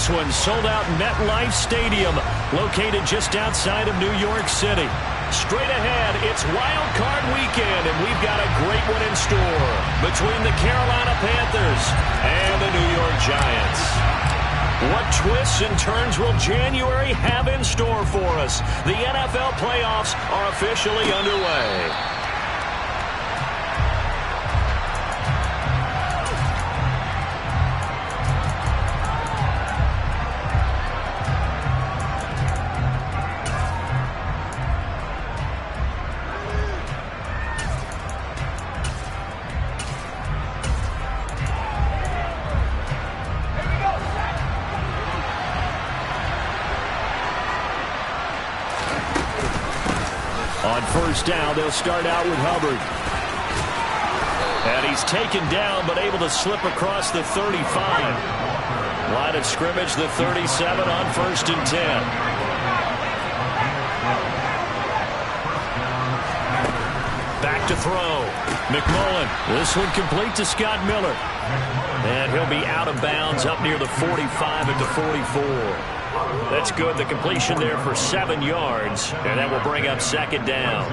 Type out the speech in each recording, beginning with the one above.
this one sold out MetLife Stadium, located just outside of New York City. Straight ahead, it's Wild Card Weekend, and we've got a great one in store between the Carolina Panthers and the New York Giants. What twists and turns will January have in store for us? The NFL playoffs are officially underway. On first down, they'll start out with Hubbard. And he's taken down, but able to slip across the 35. Line of scrimmage, the 37 on 1st and 10. Back to throw. McMullen. This one complete to Scott Miller. And he'll be out of bounds up near the 45 at the 44. That's good. The completion there for 7 yards. And that will bring up 2nd down.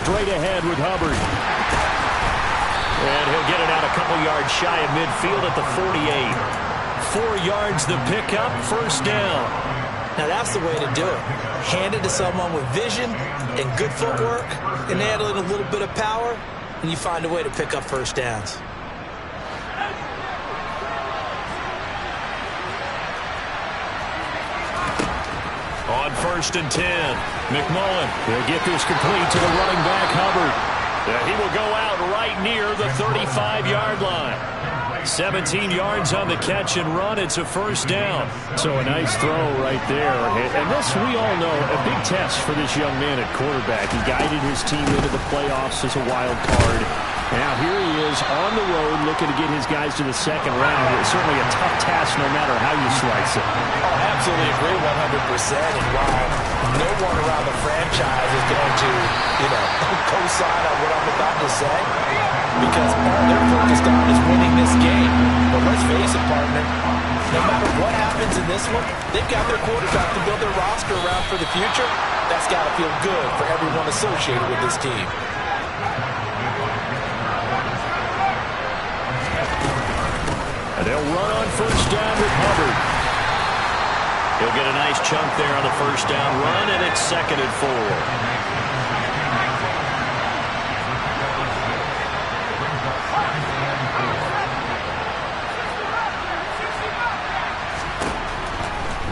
Straight ahead with Hubbard. And he'll get it out a couple yards shy of midfield at the 48. 4 yards the pickup, 1st down. Now that's the way to do it. Hand it to someone with vision and good footwork, and add a little bit of power, and you find a way to pick up 1st downs. On 1st and 10, McMullen will get this complete to the running back, Hubbard. He will go out right near the 35-yard line. 17 yards on the catch and run. It's a 1st down. So a nice throw right there. And this, we all know, a big test for this young man at quarterback. He guided his team into the playoffs as a wild card. Now here he is on the road looking to get his guys to the 2nd round. It's certainly a tough task no matter how you slice it. Oh, absolutely agree 100%. And while no one around the franchise is going to, co-sign on what I'm about to say, because all they're focused on is winning this game. But let's face it, partner, no matter what happens in this one, they've got their quarterback to build their roster around for the future. That's got to feel good for everyone associated with this team. And they'll run on 1st down with Hubbard. He'll get a nice chunk there on the 1st down run, and it's 2nd and 4.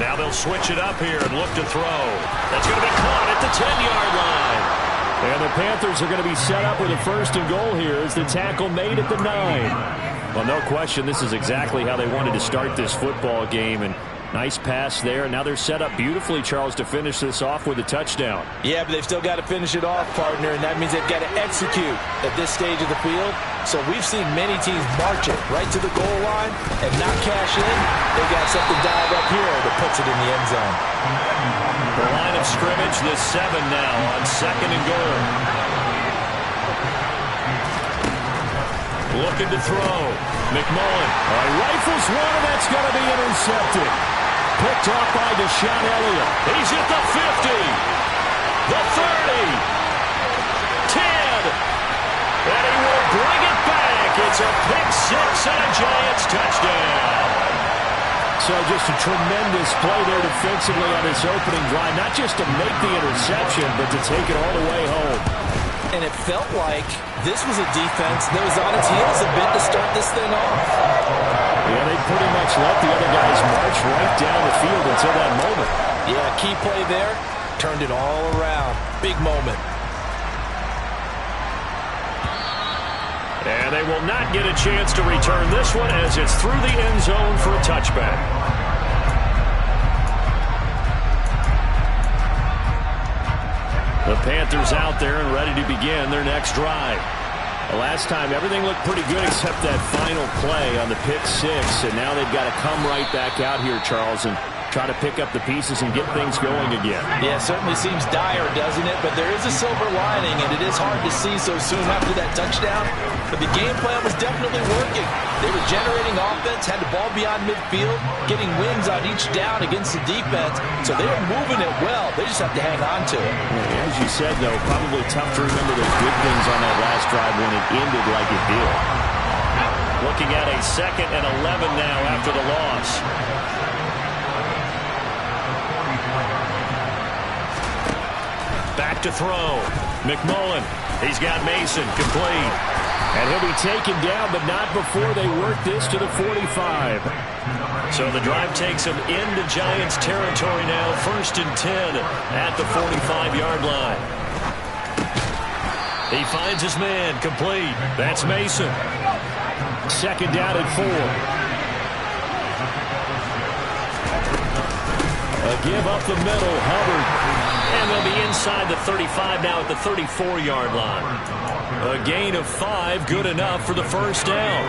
Now they'll switch it up here and look to throw. That's going to be caught at the 10-yard line. And the Panthers are going to be set up with a 1st and goal here as the tackle made at the 9. Well, no question, this is exactly how they wanted to start this football game. And nice pass there. Now they're set up beautifully, Charles, to finish this off with a touchdown. Yeah, but they've still got to finish it off, partner, and that means they've got to execute at this stage of the field. So we've seen many teams march it right to the goal line and not cash in. They got something dialed up here that puts it in the end zone. The line of scrimmage, the 7 now on 2nd and goal. Looking to throw. McMullen rifles one, and that's going to be intercepted. Picked off by Deshaun Elliott. He's at the 50, the 30, 10, and he will bring it back. It's a pick 6 and a Giants touchdown. So just a tremendous play there defensively on his opening drive. Not just to make the interception, but to take it all the way home. And it felt like this was a defense that was on its heels a bit to start this thing off. Yeah, they pretty much let the other guys march right down the field until that moment. Yeah, key play there. Turned it all around. Big moment. And they will not get a chance to return this one as it's through the end zone for a touchback. The Panthers out there and ready to begin their next drive. The last time, everything looked pretty good except that final play on the pick six, and now they've got to come right back out here, Charles, and try to pick up the pieces and get things going again. Yeah, it certainly seems dire, doesn't it? But there is a silver lining, and it is hard to see so soon after that touchdown. But the game plan was definitely working. They were generating offense, had the ball beyond midfield, getting wins on each down against the defense. So they are moving it well. They just have to hang on to it. As you said, though, probably tough to remember those good things on that last drive when it ended like it did. Looking at a 2nd and 11 now after the loss. Back to throw. McMullen. He's got Mason complete. And he'll be taken down, but not before they work this to the 45. So the drive takes him into Giants territory now. 1st and 10 at the 45-yard line. He finds his man complete. That's Mason. 2nd down and 4. A give up the middle. Hubbard. And they'll be inside the 35 now at the 34-yard line. A gain of 5, good enough for the first down.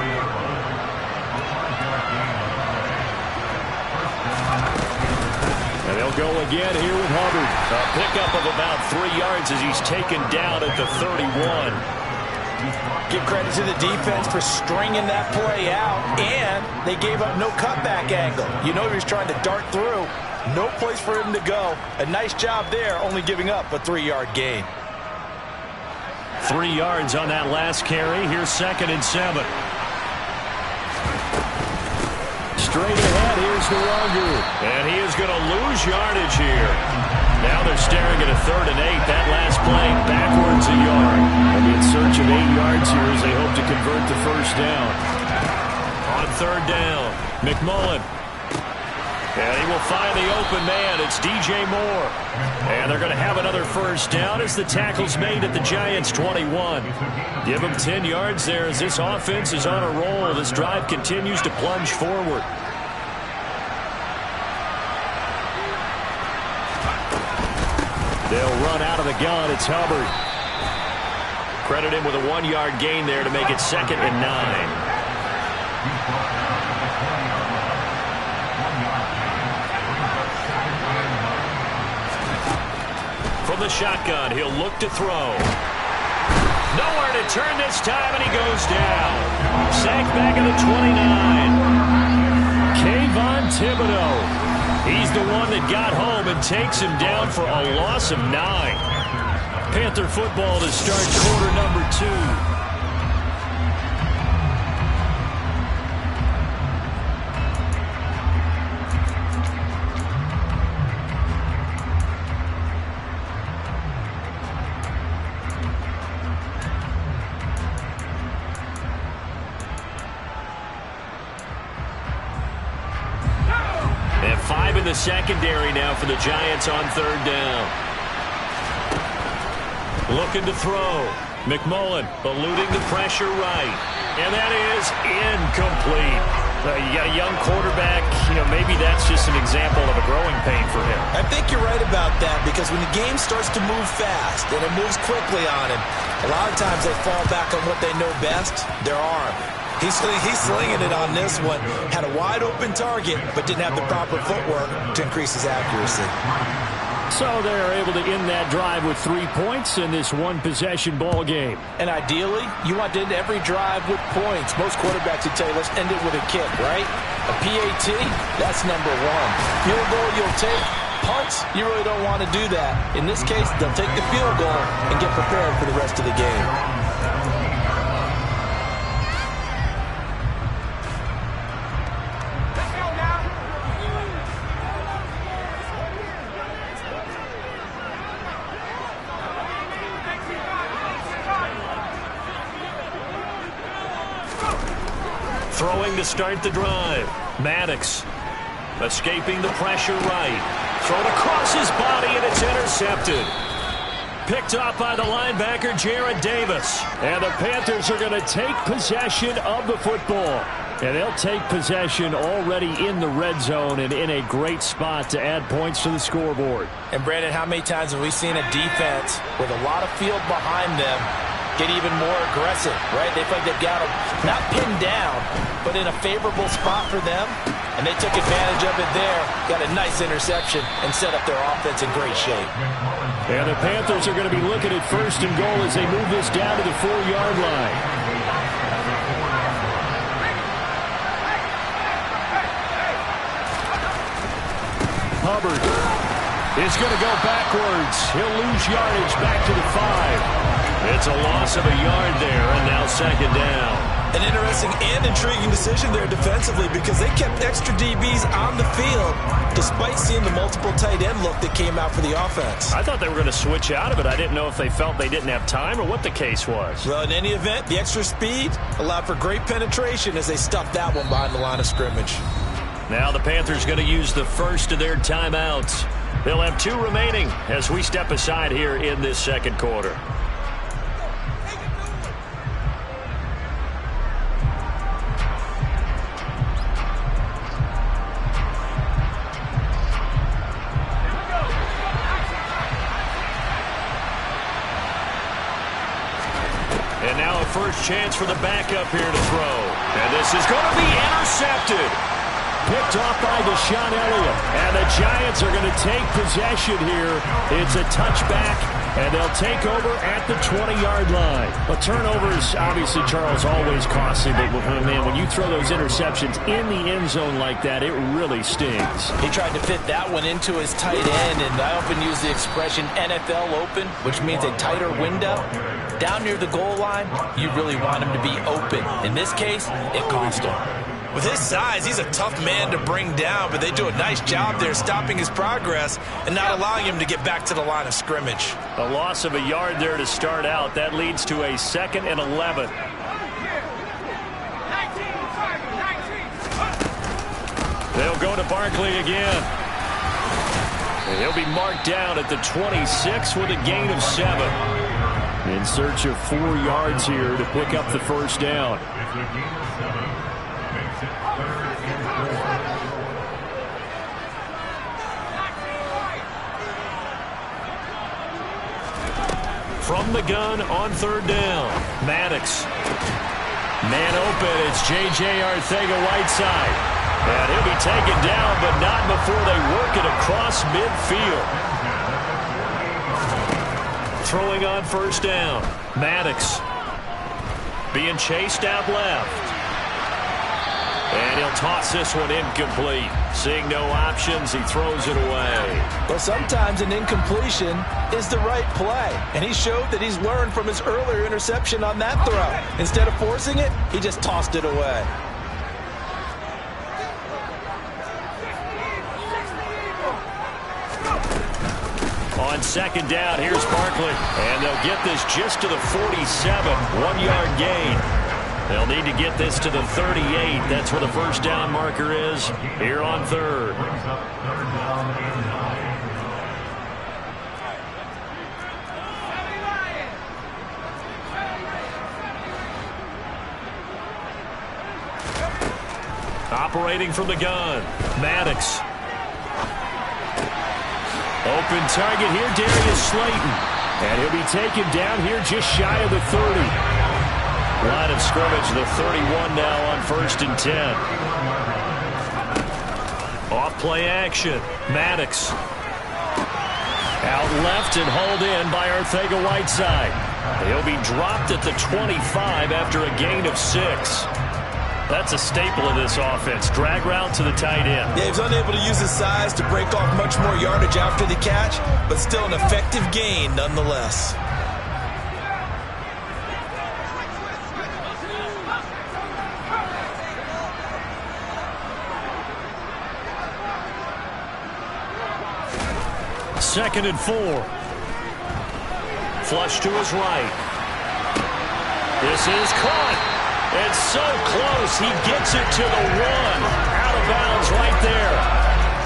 And they'll go again here with Hubbard. A pickup of about 3 yards as he's taken down at the 31. Give credit to the defense for stringing that play out, and they gave up no cutback angle. You know he was trying to dart through. No place for him to go. A nice job there, only giving up a 3-yard gain. 3 yards on that last carry. Here's 2nd and 7. Straight ahead, here's the Longer. And he is going to lose yardage here. Now they're staring at a 3rd and 8. That last play backwards a yard. They'll be in search of 8 yards here as they hope to convert the first down. On 3rd down, McMullen. And he will find the open man. It's DJ Moore. And they're going to have another first down as the tackle's made at the Giants' 21. Give them 10 yards there as this offense is on a roll. This drive continues to plunge forward. They'll run out of the gun. It's Hubbard. Credit him with a 1-yard gain there to make it 2nd and 9. From the shotgun, he'll look to throw. Nowhere to turn this time, and he goes down. Sacked back at the 29. Kayvon Thibodeau. He's the one that got home and takes him down for a loss of 9. Panther football to start quarter number 2. The secondary now for the Giants on 3rd down. Looking to throw. McMullen eluding the pressure right. And that is incomplete. You got a young quarterback. Maybe that's just an example of a growing pain for him. I think you're right about that, because when the game starts to move fast and it moves quickly on him, a lot of times they fall back on what they know best, their arm. He's slinging it on this one. Had a wide open target, but didn't have the proper footwork to increase his accuracy. So they're able to end that drive with 3 points in this one-possession ball game. And ideally, you want to end every drive with points. Most quarterbacks would tell you, let's end it with a kick, right? A PAT, that's number 1. Field goal you'll take. Punts, you really don't want to do that. In this case, they'll take the field goal and get prepared for the rest of the game. Throwing to start the drive. Maddox escaping the pressure right. Thrown across his body, and it's intercepted. Picked off by the linebacker, Jared Davis. And the Panthers are going to take possession of the football. And they'll take possession already in the red zone and in a great spot to add points to the scoreboard. And, Brandon, how many times have we seen a defense with a lot of field behind them get even more aggressive, right? They feel like they've got them not pinned down, but in a favorable spot for them, and they took advantage of it there, got a nice interception, and set up their offense in great shape. And the Panthers are going to be looking at 1st and goal as they move this down to the 4-yard line. Hubbard is going to go backwards. He'll lose yardage back to the 5. It's a loss of a yard there, and now 2nd down. An interesting and intriguing decision there defensively because they kept extra DBs on the field despite seeing the multiple tight end look that came out for the offense. I thought they were going to switch out of it. I didn't know if they felt they didn't have time or what the case was. Well, in any event, the extra speed allowed for great penetration as they stuffed that one behind the line of scrimmage. Now the Panthers going to use the first of their timeouts. They'll have 2 remaining as we step aside here in this 2nd quarter. And now a first chance for the backup here to throw. And this is going to be intercepted. Picked off by Deshaun Elliott. And the Giants are going to take possession here. It's a touchback, and they'll take over at the 20-yard line. But turnovers, obviously, Charles, always costly. But, man, when you throw those interceptions in the end zone like that, it really stings. He tried to fit that one into his tight end, and I often use the expression NFL open, which means a tighter window. Down near the goal line, you really want him to be open. In this case, it cost him. With his size, he's a tough man to bring down, but they do a nice job there stopping his progress and not allowing him to get back to the line of scrimmage. A loss of a yard there to start out. That leads to a 2nd and 11. They'll go to Barkley again. And he'll be marked down at the 26 with a gain of 7. In search of 4 yards here to pick up the first down. From the gun on 3rd down, Maddox. Man open, it's J.J. Arcega-Whiteside. And he'll be taken down, but not before they work it across midfield. Throwing on 1st down, Maddox. Being chased out left. And he'll toss this one incomplete. Seeing no options, he throws it away. Well, sometimes an incompletion is the right play. And he showed that he's learned from his earlier interception on that throw. Instead of forcing it, he just tossed it away. On 2nd down, here's Barkley. And they'll get this just to the 47. 1-yard gain. They'll need to get this to the 38. That's where the first down marker is here on 3rd. Operating from the gun, Maddox. Open target here, Darius Slayton. And he'll be taken down here just shy of the 30. Line of scrimmage, the 31 now on 1st and 10. Off play action, Maddox. Out left and hauled in by Arcega-Whiteside. He'll be dropped at the 25 after a gain of 6. That's a staple of this offense. Drag route to the tight end. Yeah, he was unable to use his size to break off much more yardage after the catch, but still an effective gain nonetheless. Second and 4. Flush to his right. This is caught. It's so close. He gets it to the 1. Out of bounds right there.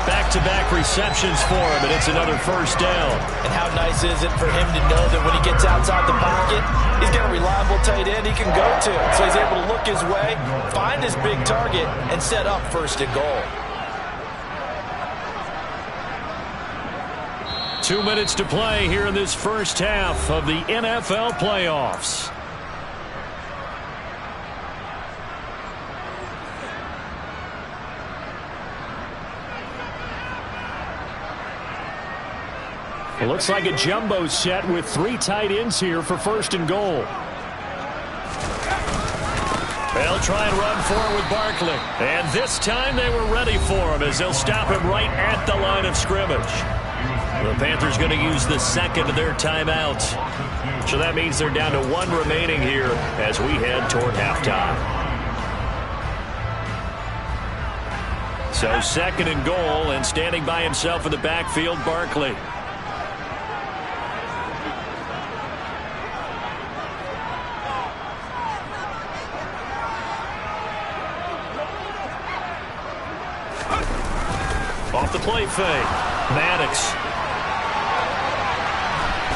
Back back-to-back receptions for him, and it's another first down. And how nice is it for him to know that when he gets outside the pocket, he's got a reliable tight end he can go to. So he's able to look his way, find his big target, and set up first and goal. 2 minutes to play here in this first half of the NFL playoffs. It looks like a jumbo set with 3 tight ends here for first and goal. They'll try and run forward with Barkley. And this time they were ready for him as they'll stop him right at the line of scrimmage. The Panthers going to use the second of their timeouts. So that means they're down to 1 remaining here as we head toward halftime. So second and goal, and standing by himself in the backfield, Barkley. Off the play fake. Maddox.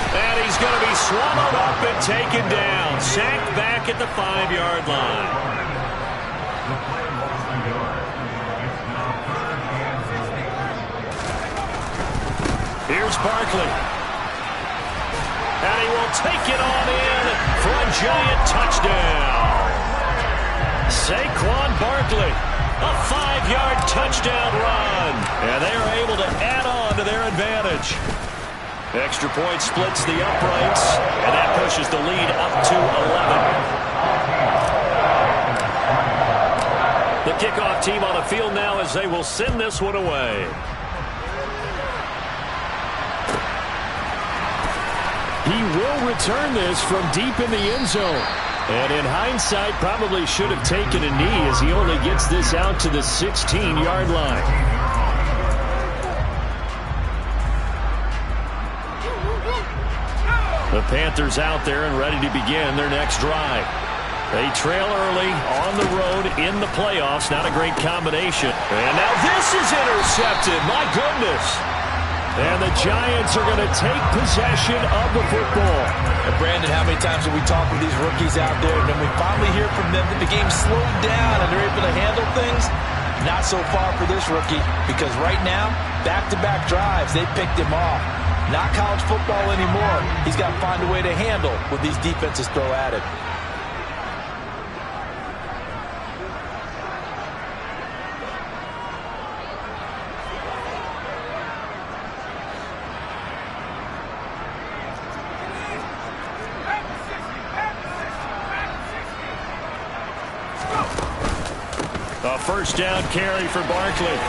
And he's going to be swallowed up and taken down. Sacked back at the 5-yard line. Here's Barkley. And he will take it on in for a giant touchdown. Saquon Barkley. A 5-yard touchdown run. And they are able to add on to their advantage. Extra point splits the uprights, and that pushes the lead up to 11. The kickoff team on the field now as they will send this one away. He will return this from deep in the end zone. And in hindsight, probably should have taken a knee as he only gets this out to the 16-yard line. The Panthers out there and ready to begin their next drive. They trail early on the road in the playoffs. Not a great combination. And now this is intercepted. My goodness. And the Giants are going to take possession of the football. And Brandon, how many times have we talked with these rookies out there, and then we finally hear from them that the game's slowed down and they're able to handle things? Not so far for this rookie, because right now, back-to-back drives, they picked him off. Not college football anymore. He's got to find a way to handle what these defenses throw at him. A first down carry for Barkley.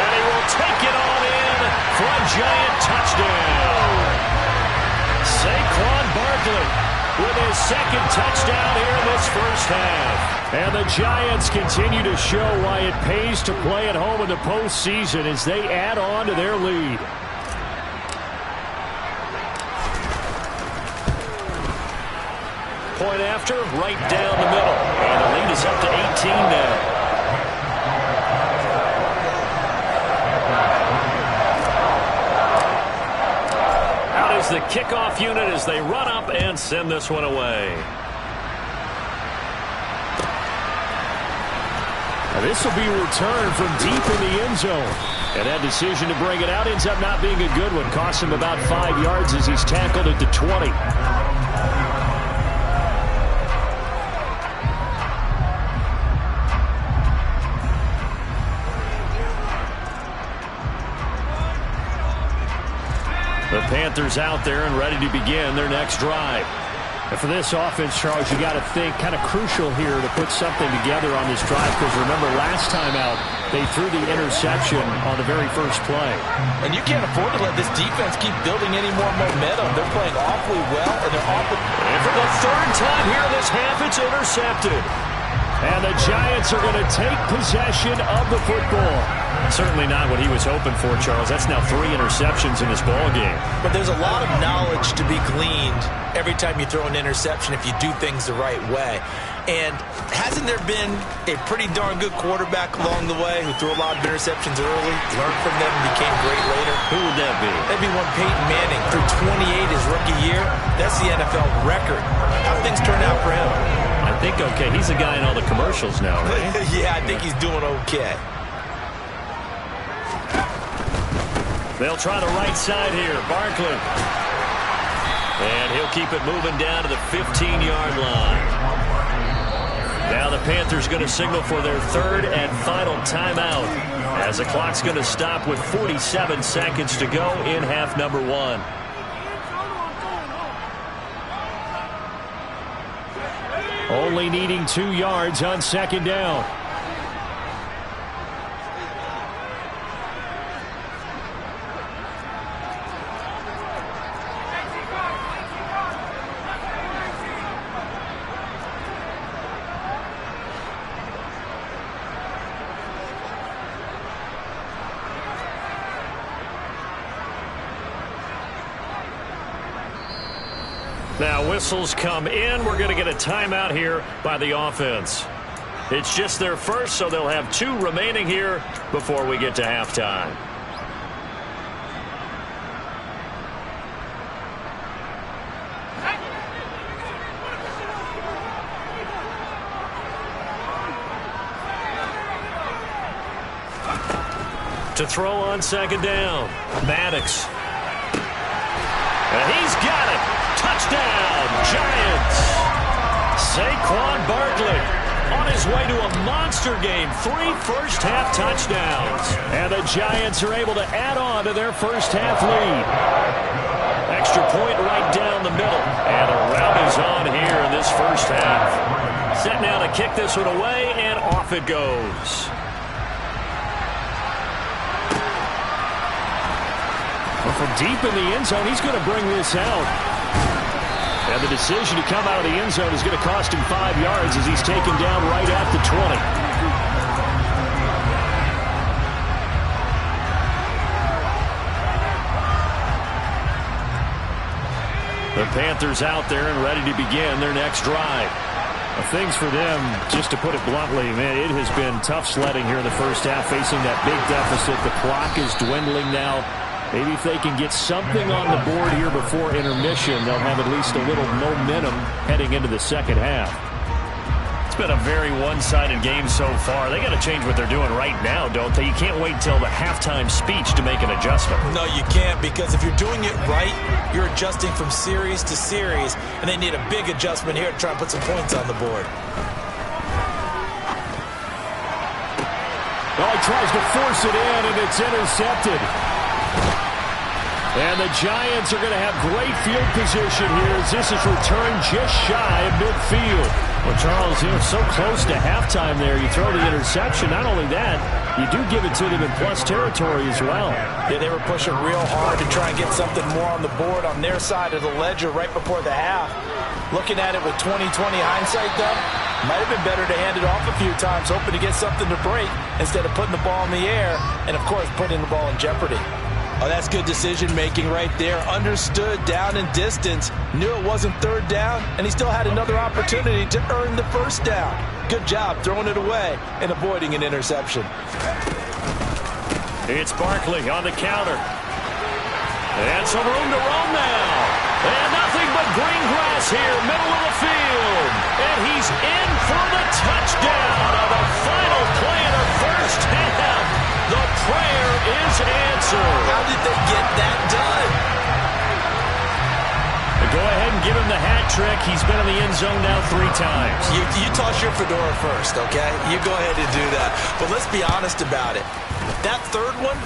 And he will take it on in for a giant touchdown. Saquon Barkley with his second touchdown here in this first half. And the Giants continue to show why it pays to play at home in the postseason as they add on to their lead. Point after, right down the middle. And the lead is up to 18 now. Out is the kickoff unit as they run up and send this one away. Now this will be returned from deep in the end zone. And that decision to bring it out ends up not being a good one. Costs him about 5 yards as he's tackled at the 20. The Panthers out there and ready to begin their next drive. And for this offense, Charles, you got to think kind of crucial here to put something together on this drive, because remember last time out they threw the interception on the very first play. And you can't afford to let this defense keep building any more momentum. They're playing awfully well, and they're awfully... And for the third time here in this half, it's intercepted. And the Giants are going to take possession of the football. Certainly not what he was hoping for, Charles. That's now 3 interceptions in this ball game. But there's a lot of knowledge to be gleaned every time you throw an interception if you do things the right way. And hasn't there been a pretty darn good quarterback along the way who threw a lot of interceptions early, learned from them, and became great later? Who would that be? That'd be one Peyton Manning. Threw 28 his rookie year. That's the NFL record. How things turn out for him? I think okay. He's a guy in all the commercials now, right? Yeah, I think he's doing okay. They'll try the right side here. Barkley. And he'll keep it moving down to the 15-yard line. Now the Panthers going to signal for their 3rd and final timeout as the clock's going to stop with 47 seconds to go in half number 1. Only needing 2 yards on 2nd down. Now whistles come in. We're going to get a timeout here by the offense. It's just their first, so they'll have 2 remaining here before we get to halftime. To throw on 2nd down, Maddox. And he's got it. Touchdown, Giants. Saquon Barkley on his way to a monster game. 3 first-half touchdowns. And the Giants are able to add on to their first-half lead. Extra point right down the middle. And a rout is on here in this first half. Set now to kick this one away, and off it goes. Well, from deep in the end zone, he's going to bring this out. And the decision to come out of the end zone is going to cost him 5 yards as he's taken down right at the 20. The Panthers out there and ready to begin their next drive. Well, things for them, just to put it bluntly, man, it has been tough sledding here in the first half, facing that big deficit. The clock is dwindling now. Maybe if they can get something on the board here before intermission, they'll have at least a little momentum heading into the second half. It's been a very one-sided game so far. They got to change what they're doing right now, don't they? You can't wait until the halftime speech to make an adjustment. No, you can't, because if you're doing it right, you're adjusting from series to series, and they need a big adjustment here to try and put some points on the board. Well, he tries to force it in, and it's intercepted. And the Giants are going to have great field position here as this is returned just shy of midfield. Well, Charles, you're so close to halftime there. You throw the interception. Not only that, you do give it to them in plus territory as well. Yeah, they were pushing real hard to try and get something more on the board on their side of the ledger right before the half. Looking at it with 20/20 hindsight, though, might have been better to hand it off a few times, hoping to get something to break instead of putting the ball in the air and, of course, putting the ball in jeopardy. Oh, that's good decision-making right there. Understood down and distance. Knew it wasn't 3rd down, and he still had another opportunity to earn the 1st down. Good job throwing it away and avoiding an interception. It's Barkley on the counter. And some room to roam now. And nothing but green grass here, middle of the field. And he's in for the touchdown on the final play of the first half. The prayer is answered. How did they get that done? Go ahead and give him the hat trick. He's been in the end zone now 3 times. You toss your fedora first, okay? You go ahead and do that. But let's be honest about it. That 3rd one,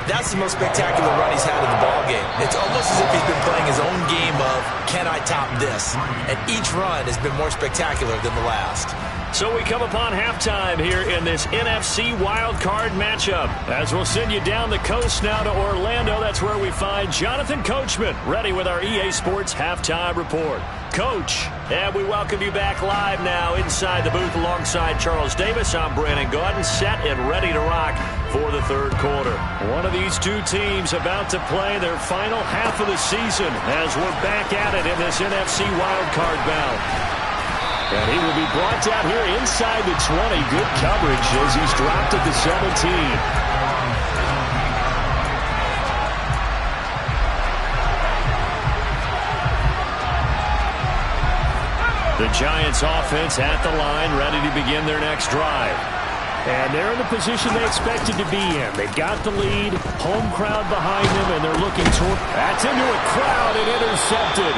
that's the most spectacular run he's had in the ballgame. It's almost as if he's been playing his own game of, can I top this? And each run has been more spectacular than the last. So we come upon halftime here in this NFC wildcard matchup. As we'll send you down the coast now to Orlando, that's where we find Jonathan Coachman ready with our EA Sports halftime report. Coach, and we welcome you back live now inside the booth alongside Charles Davis. I'm Brandon Gaudin, set and ready to rock for the third quarter. One of these two teams about to play their final half of the season as we're back at it in this NFC wildcard bout. And he will be brought down here inside the 20. Good coverage as he's dropped at the 17. The Giants offense at the line, ready to begin their next drive. And they're in the position they expected to be in. They've got the lead, home crowd behind them, and they're looking toward... That's into a crowd and intercepted.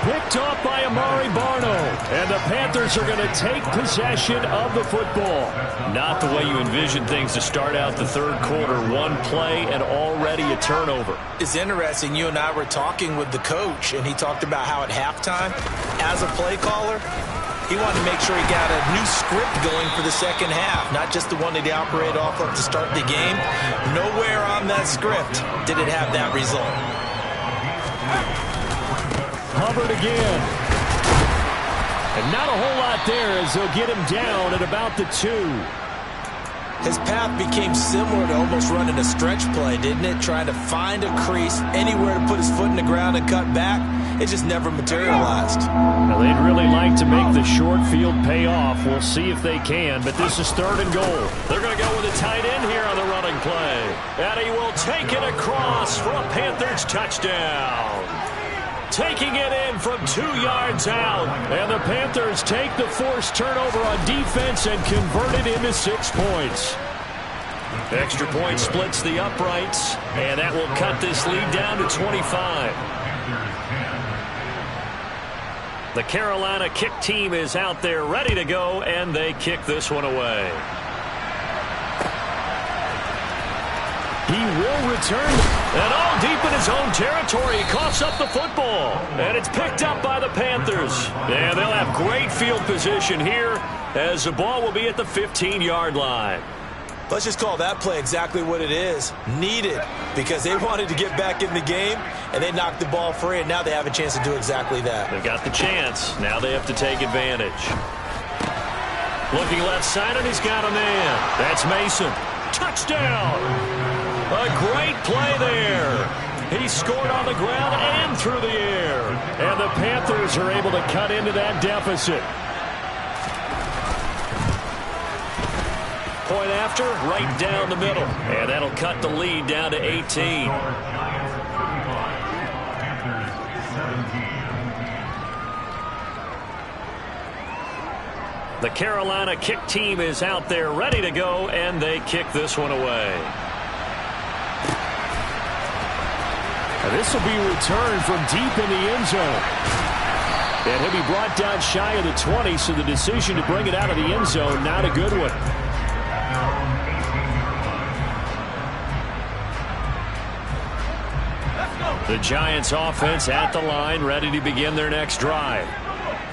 Picked off by Amari Barno. And the Panthers are going to take possession of the football. Not the way you envision things to start out the third quarter. One play and already a turnover. It's interesting. You and I were talking with the coach, and he talked about how at halftime, as a play caller, he wanted to make sure he got a new script going for the second half, not just the one that he operated off of to start the game. Nowhere on that script did it have that result. Hubbard again. And not a whole lot there as they'll get him down at about the 2. His path became similar to almost running a stretch play, didn't it? Trying to find a crease, anywhere to put his foot in the ground and cut back. It just never materialized. Now, they'd really like to make the short field pay off. We'll see if they can, but this is 3rd and goal. They're going to go with a tight end here on the running play. And he will take it across for a Panthers touchdown. Taking it in from 2 yards out. And the Panthers take the forced turnover on defense and convert it into 6 points. Extra point splits the uprights, and that will cut this lead down to 25. The Carolina kick team is out there ready to go, and they kick this one away. He will return, and all deep in his own territory. He coughs up the football, and it's picked up by the Panthers. And they'll have great field position here as the ball will be at the 15-yard line. Let's just call that play exactly what it is. Needed, because they wanted to get back in the game, and they knocked the ball free, and now they have a chance to do exactly that. They've got the chance. Now they have to take advantage. Looking left side, and he's got a man. That's Mason. Touchdown! A great play there. He scored on the ground and through the air. And the Panthers are able to cut into that deficit. Point after, right down the middle. And that'll cut the lead down to 18. The Carolina kick team is out there ready to go, and they kick this one away. And this will be returned from deep in the end zone. And he'll be brought down shy of the 20, so the decision to bring it out of the end zone, not a good one. The Giants offense at the line, ready to begin their next drive.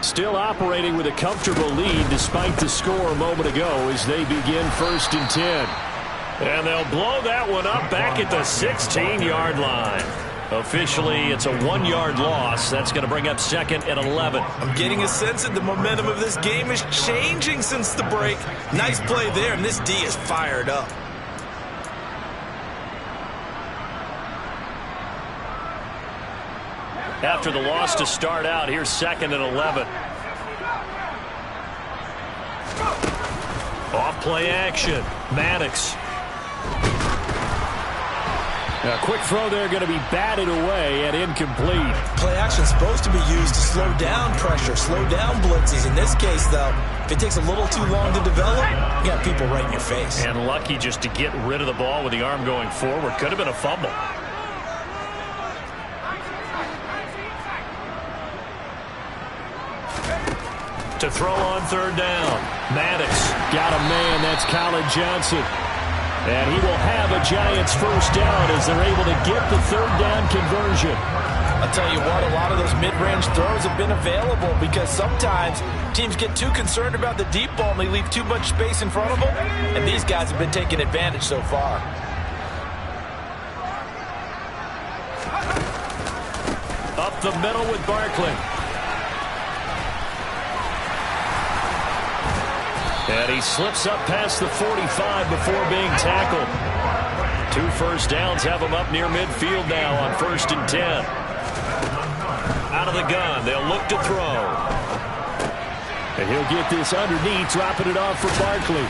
Still operating with a comfortable lead despite the score a moment ago as they begin 1st and 10. And they'll blow that one up back at the 16-yard line. Officially, it's a 1-yard loss. That's going to bring up 2nd and 11. I'm getting a sense that the momentum of this game is changing since the break. Nice play there, and this D is fired up. After the loss to start out, here's 2nd and 11. Off play action. Maddox. A quick throw there going to be batted away and incomplete. Play action is supposed to be used to slow down pressure, slow down blitzes. In this case, though, if it takes a little too long to develop, you got people right in your face. And lucky just to get rid of the ball with the arm going forward. Could have been a fumble. To throw on 3rd down. Maddox got a man. That's Colin Johnson. And he will have a Giants 1st down as they're able to get the 3rd down conversion. I'll tell you what, a lot of those mid-range throws have been available because sometimes teams get too concerned about the deep ball and they leave too much space in front of them, and these guys have been taking advantage so far. Up the middle with Barkley. And he slips up past the 45 before being tackled. 2 first downs have him up near midfield now on 1st and 10. Out of the gun, they'll look to throw. And he'll get this underneath, dropping it off for Barkley.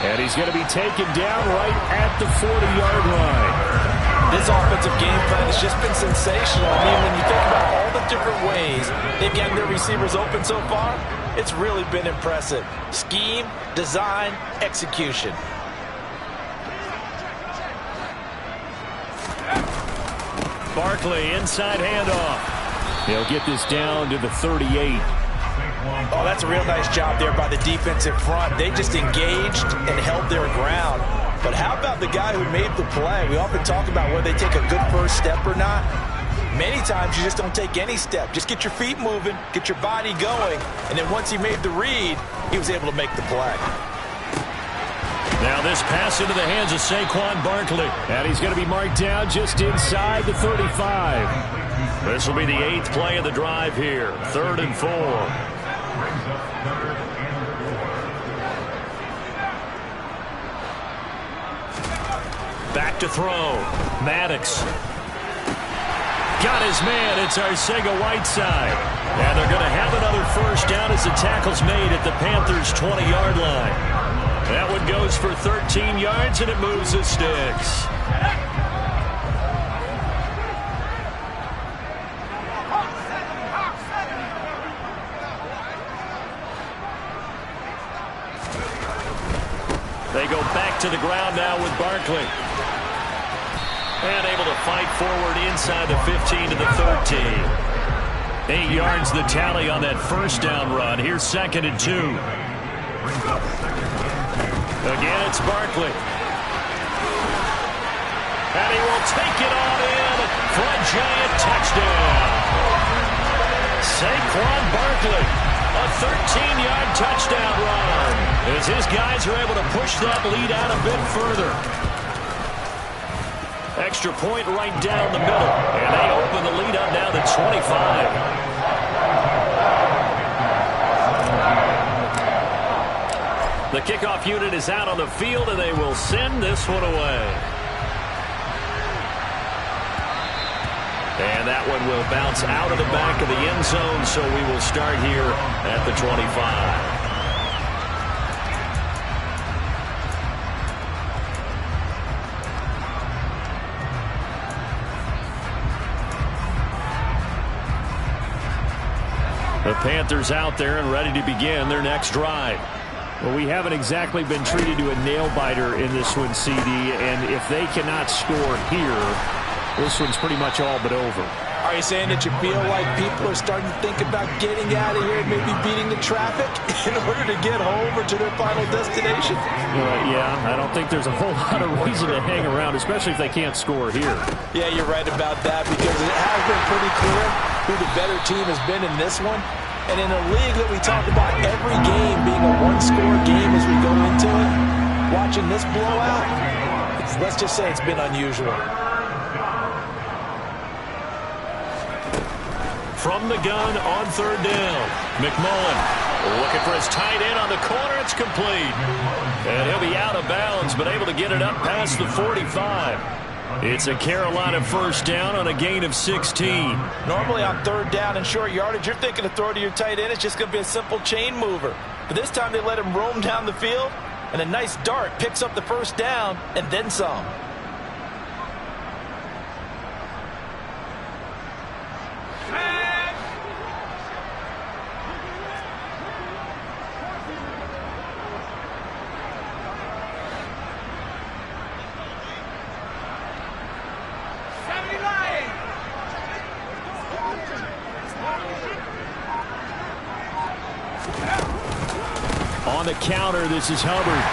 And he's going to be taken down right at the 40-yard line. This offensive game plan has just been sensational. I mean, when you think about all the different ways they've gotten their receivers open so far, it's really been impressive. Scheme, design, execution. Barkley, inside handoff. He'll get this down to the 38. Oh, that's a real nice job there by the defensive front. They just engaged and held their ground. But how about the guy who made the play? We often talk about whether they take a good first step or not. Many times you just don't take any step. Just get your feet moving, get your body going, and then once he made the read, he was able to make the play. Now this pass into the hands of Saquon Barkley. And he's going to be marked down just inside the 35. This will be the 8th play of the drive here. 3rd and 4. Back to throw. Maddox. Got his man. It's Arcega-Whiteside. And they're going to have another first down as the tackle's made at the Panthers' 20-yard line. That one goes for 13 yards, and it moves the sticks. They go back to the ground now with Barkley. And able to fight forward inside the 15 to the 13. 8 yards the tally on that first down run. Here's 2nd and 2. Again, it's Barkley. And he will take it on in for a giant touchdown. Saquon Barkley, a 13-yard touchdown run, as his guys are able to push that lead out a bit further. Extra point right down the middle, and they open the lead up now to 25. The kickoff unit is out on the field, and they will send this one away. And that one will bounce out of the back of the end zone, so we will start here at the 25. The Panthers out there and ready to begin their next drive. Well, we haven't exactly been treated to a nail-biter in this one, CD, and if they cannot score here, this one's pretty much all but over. Are you saying that you feel like people are starting to think about getting out of here, maybe beating the traffic in order to get home or to their final destination? Yeah, I don't think there's a whole lot of reason to hang around, especially if they can't score here. Yeah, you're right about that, because it has been pretty clear who the better team has been in this one. And in a league that we talk about every game being a one-score game as we go into it, watching this blowout, let's just say it's been unusual. From the gun on 3rd down, McMullen looking for his tight end on the corner. It's complete. And he'll be out of bounds, but able to get it up past the 45. It's a Carolina first down on a gain of 16. Normally on 3rd down and short yardage, you're thinking to throw to your tight end. It's just going to be a simple chain mover. But this time they let him roam down the field, and a nice dart picks up the first down and then some. On the counter, this is Hubbard.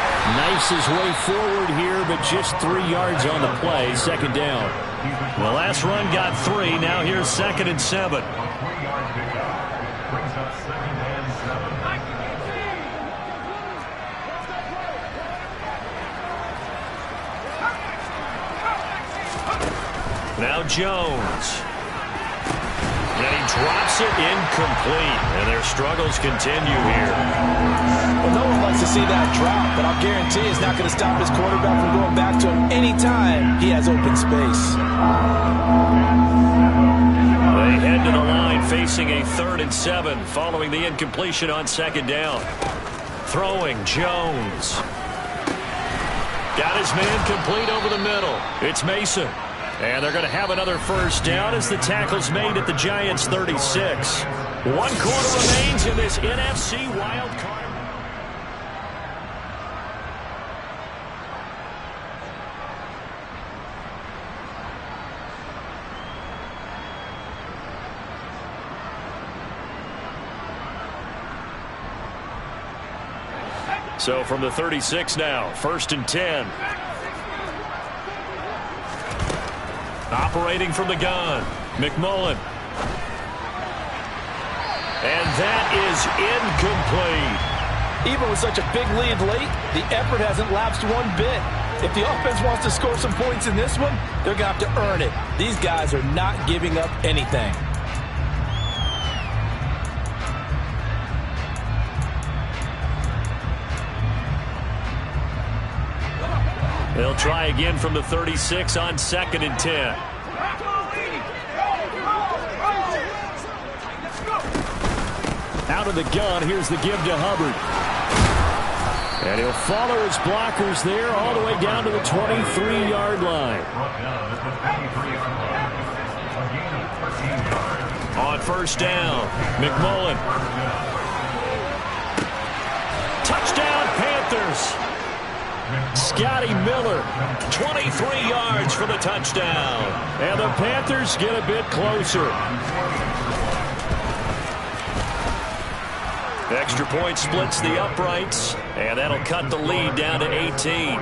Knifes his way forward here, but just 3 yards on the play. 2nd down. The last run got 3. Now here's 2nd and 7. Now Jones. And he drops it incomplete. And their struggles continue here. Well, no one likes to see that drop, but I'll guarantee it's not going to stop his quarterback from going back to him anytime he has open space. They head to the line facing a 3rd and 7 following the incompletion on 2nd down. Throwing Jones. Got his man complete over the middle. It's Mason. And they're going to have another 1st down as the tackle's made at the Giants' 36. 1 quarter remains in this NFC wild card. So from the 36 now, 1st and 10. Operating from the gun, McMullen. And that is incomplete. Even with such a big lead late, the effort hasn't lapsed one bit. If the offense wants to score some points in this one, they're going to have to earn it. These guys are not giving up anything. They'll try again from the 36 on 2nd and 10. Out of the gun, here's the give to Hubbard. And he'll follow his blockers there all the way down to the 23-yard line. On 1st down, McMullen. Touchdown, Panthers. Scotty Miller, 23 yards for the touchdown. And the Panthers get a bit closer. Extra point splits the uprights, and that'll cut the lead down to 18.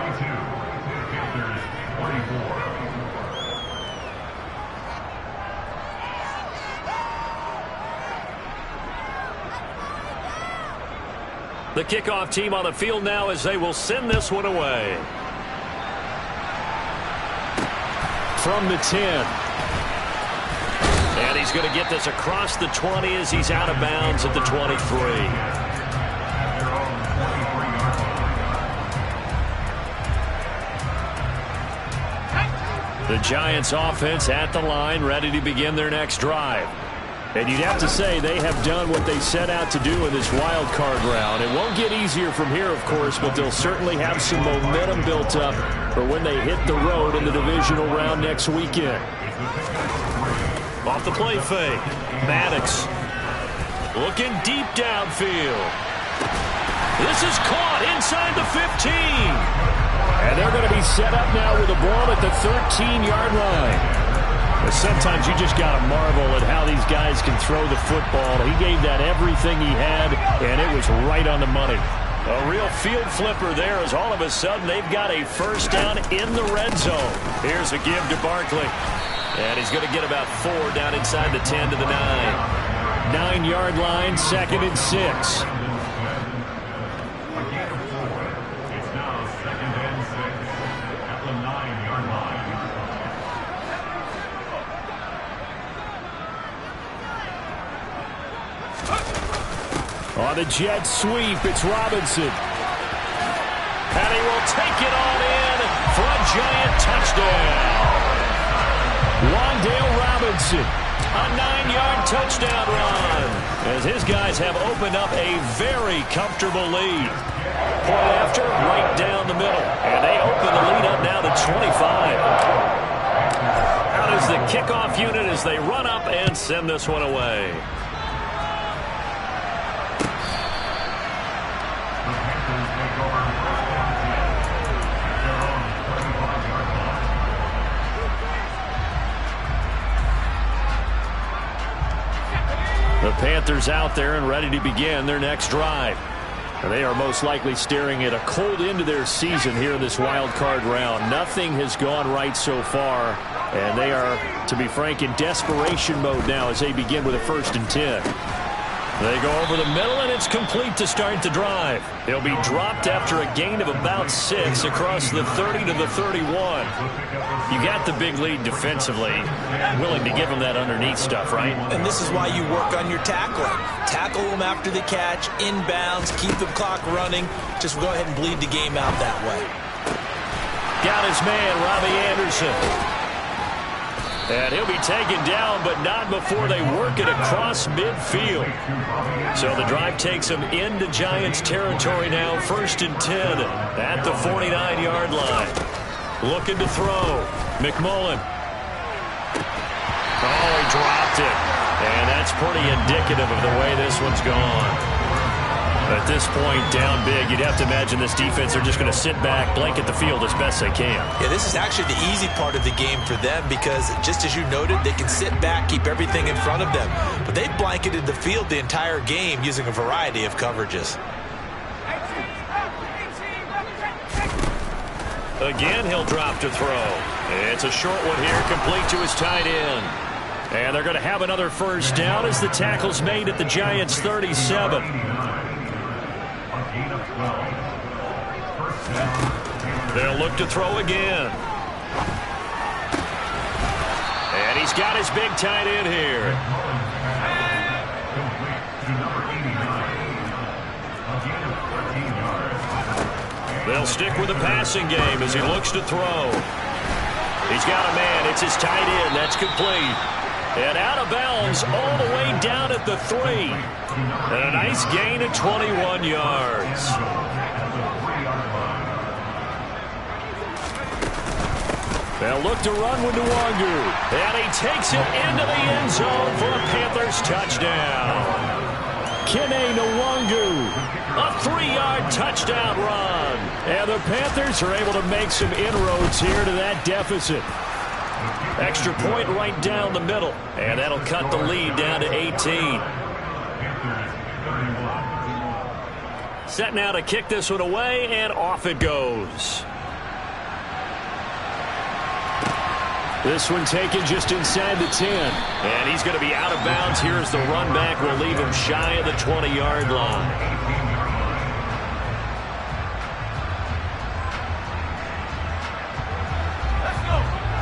The kickoff team on the field now as they will send this one away. From the 10. And he's going to get this across the 20 as he's out of bounds at the 23. The Giants offense at the line, ready to begin their next drive. And you'd have to say they have done what they set out to do in this wild card round. It won't get easier from here, of course, but they'll certainly have some momentum built up for when they hit the road in the divisional round next weekend. Off the play fake, Maddox looking deep downfield. This is caught inside the 15. And they're going to be set up now with the ball at the 13-yard line. But sometimes you just got to marvel at how these guys can throw the football. He gave that everything he had, and it was right on the money. A real field flipper there as all of a sudden they've got a 1st down in the red zone. Here's a give to Barkley. And he's going to get about 4 down inside the 10 to the 9. 9-yard line, 2nd and 6. On the jet sweep, it's Robinson. And he will take it all in for a Giant touchdown. Wandale Robinson, a 9-yard touchdown run. As his guys have opened up a very comfortable lead. Point after, right down the middle. And they open the lead up now to 25. Out is the kickoff unit as they run up and send this one away. The Panthers out there and ready to begin their next drive. They are most likely staring at a cold end to their season here in this wild card round. Nothing has gone right so far, and they are, to be frank, in desperation mode now as they begin with a 1st and 10. They go over the middle, and it's complete to start the drive. They'll be dropped after a gain of about 6 across the 30 to the 31. You got the big lead defensively. Willing to give them that underneath stuff, right? And this is why you work on your tackling. Tackle them after the catch, inbounds, keep the clock running. Just go ahead and bleed the game out that way. Got his man, Robbie Anderson. And he'll be taken down, but not before they work it across midfield. So the drive takes them into Giants territory now, 1st and 10 at the 49-yard line. Looking to throw. McMullen. Oh, he dropped it. And that's pretty indicative of the way this one's gone. At this point, down big, you'd have to imagine this defense are just going to sit back, blanket the field as best they can. Yeah, this is actually the easy part of the game for them because, just as you noted, they can sit back, keep everything in front of them. But they blanketed the field the entire game using a variety of coverages. Again, he'll drop to throw. It's a short one here, complete to his tight end. And they're going to have another 1st down as the tackle's made at the Giants' 37. They'll look to throw again. And he's got his big tight end here. They'll stick with the passing game as he looks to throw. He's got a man. It's his tight end. That's complete. And out of bounds all the way down at the 3. And a nice gain of 21 yards. They'll look to run with Nwangu. And he takes it into the end zone for a Panthers touchdown. Kene Nwangu. A 3-yard touchdown run. And the Panthers are able to make some inroads here to that deficit. Extra point right down the middle. And that'll cut the lead down to 18. Set now to kick this one away, and off it goes. This one taken just inside the 10. And he's going to be out of bounds here as the run back will leave him shy of the 20-yard line.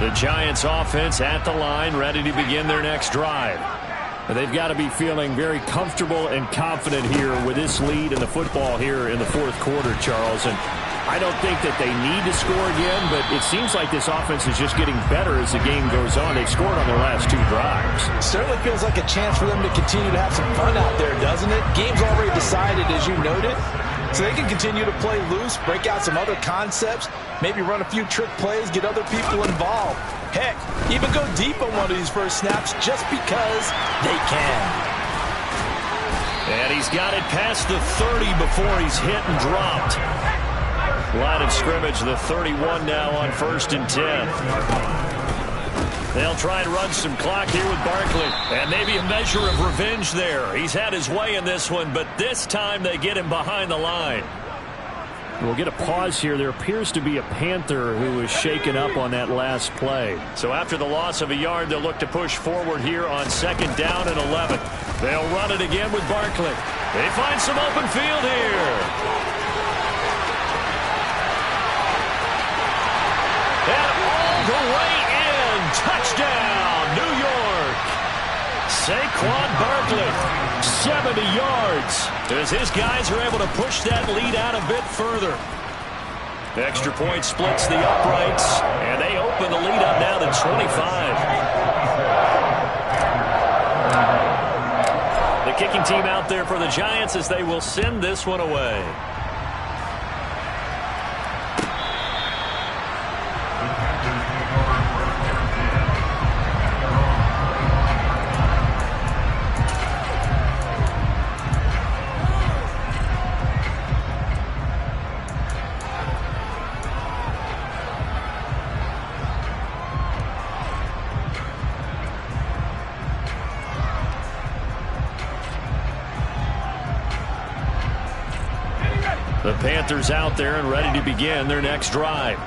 The Giants offense at the line, ready to begin their next drive. They've got to be feeling very comfortable and confident here with this lead in the football here in the 4th quarter, Charles. And I don't think that they need to score again, but it seems like this offense is just getting better as the game goes on. They've scored on their last 2 drives. It certainly feels like a chance for them to continue to have some fun out there, doesn't it? Game's already decided, as you noted. So they can continue to play loose, break out some other concepts, maybe run a few trick plays, get other people involved. Heck, even go deep on one of these first snaps just because they can. And he's got it past the 30 before he's hit and dropped. Line of scrimmage, the 31 now on 1st and 10. They'll try and run some clock here with Barkley. And maybe a measure of revenge there. He's had his way in this one, but this time they get him behind the line. We'll get a pause here. There appears to be a Panther who was shaken up on that last play. So after the loss of a yard, they'll look to push forward here on 2nd down and 11. They'll run it again with Barkley. They find some open field here. And all the way in. Touchdown, New York. Saquon Barkley, 70 yards. As his guys are able to push that lead out a bit further. The extra point splits the uprights, and they open the lead up now to 25. The kicking team out there for the Giants as they will send this one away. The Panthers out there and ready to begin their next drive.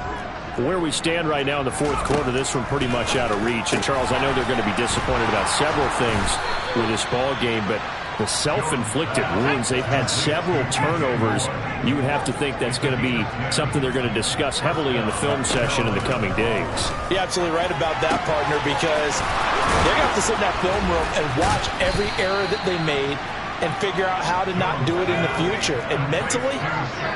Where we stand right now in the fourth quarter, this one pretty much out of reach. And, Charles, I know they're going to be disappointed about several things with this ball game, but the self-inflicted wounds, they've had several turnovers. You would have to think that's going to be something they're going to discuss heavily in the film session in the coming days. You're absolutely right about that, partner, because they're going to have to sit in that film room and watch every error that they made and figure out how to not do it in the future. And mentally,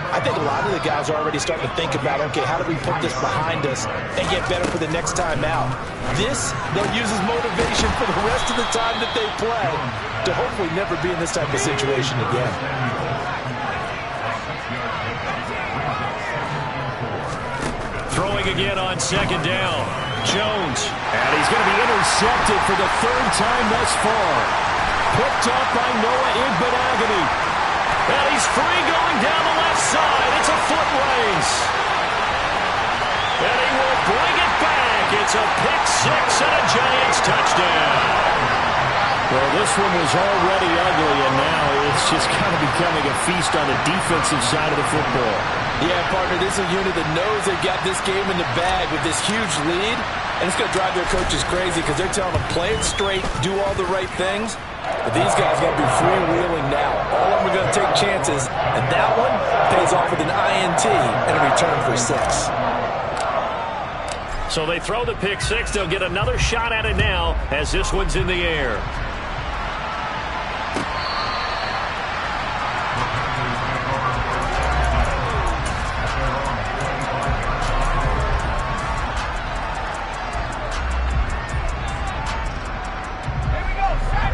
I think a lot of the guys are already starting to think about, okay, how do we put this behind us and get better for the next time out? This, they'll use as motivation for the rest of the time that they play to hopefully never be in this type of situation again. Throwing again on second down. Jones. And he's going to be intercepted for the third time thus far. Picked up by Noah Igbenogany. And he's free going down the left side. It's a foot race. And he will bring it back. It's a pick six and a Giants touchdown. Well, this one was already ugly, and now it's just kind of becoming a feast on the defensive side of the football. Yeah, partner, this is a unit that knows they've got this game in the bag with this huge lead, and it's going to drive their coaches crazy because they're telling them, play it straight, do all the right things. But these guys are going to be freewheeling now. All of them are going to take chances, and that one pays off with an INT and a return for 6. So they throw the pick six. They'll get another shot at it now as this one's in the air.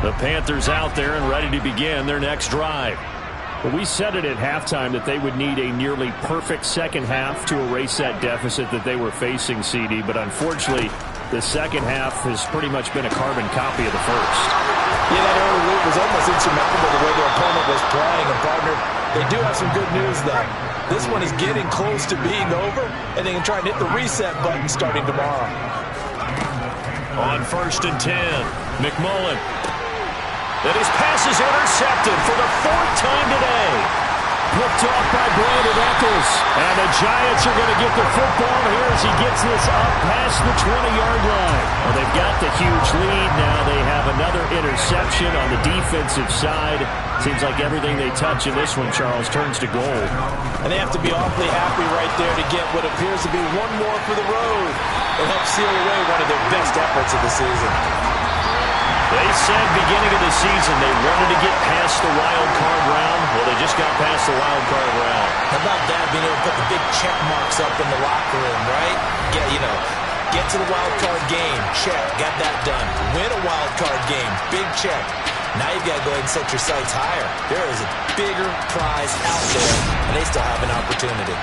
The Panthers out there and ready to begin their next drive. Well, we said it at halftime that they would need a nearly perfect second half to erase that deficit that they were facing, CD. But unfortunately, the second half has pretty much been a carbon copy of the first. Yeah, that early lead was almost insurmountable the way their opponent was playing. And, partner, they do have some good news, though. This one is getting close to being over, and they can try and hit the reset button starting tomorrow. On 1st and 10, McMullen. And his pass is intercepted for the 4th time today. Picked off by Brandon Eccles. And the Giants are going to get the football here as he gets this up past the 20-yard line. Well, they've got the huge lead. Now they have another interception on the defensive side. Seems like everything they touch in this one, Charles, turns to gold. And they have to be awfully happy right there to get what appears to be one more for the road and help seal away one of their best efforts of the season. They said beginning of the season they wanted to get past the wild card round. Well, they just got past the wild card round. How about that, being able to put the big check marks up in the locker room, right? Get to the wild card game, check, got that done. Win a wild card game, big check. Now you've got to go ahead and set your sights higher. There is a bigger prize out there, and they still have an opportunity.